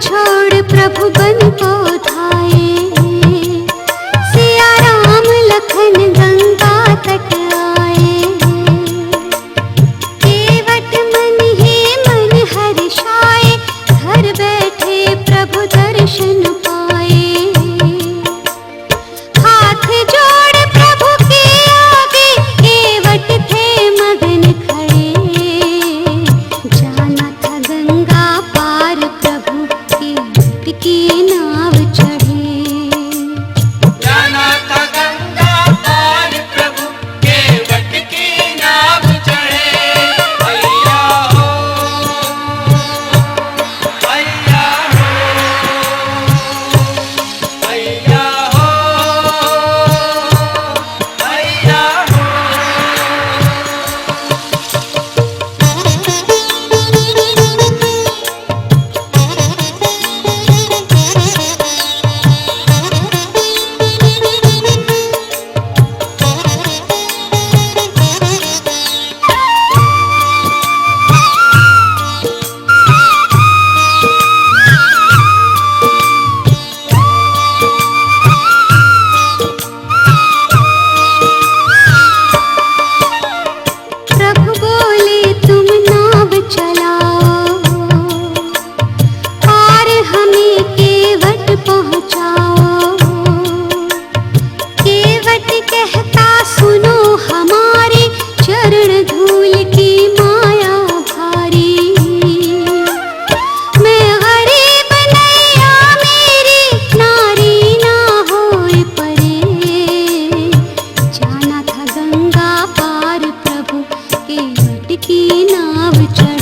छोड़ प्रभु बन को धाये, सिया राम लखन गंगा तट आए। केवट मन ही मन हर्षाए, घर बैठे प्रभु दर्शन पाए। हाथ जोड़ प्रभु के आगे, केवट थे मगन खड़े। जाना था गंगा पार प्रभु के वट की नाव चढ़े। जाना था गंगा पार प्रभु के वट की नाव चढ़े। भैया हो, भैया हो, भैया हो, भैया हो। प्रभु बोले तुम नाव चलाओ, पार हमें केवट पहुँचाओ। केवट कहता सुनो हमारे, चरण धूल की माया भारी। मैं गरीब नैया मेरी, नारी ना होए परे। जाना था गंगा पार प्रभु के वट की नाव चढ़े।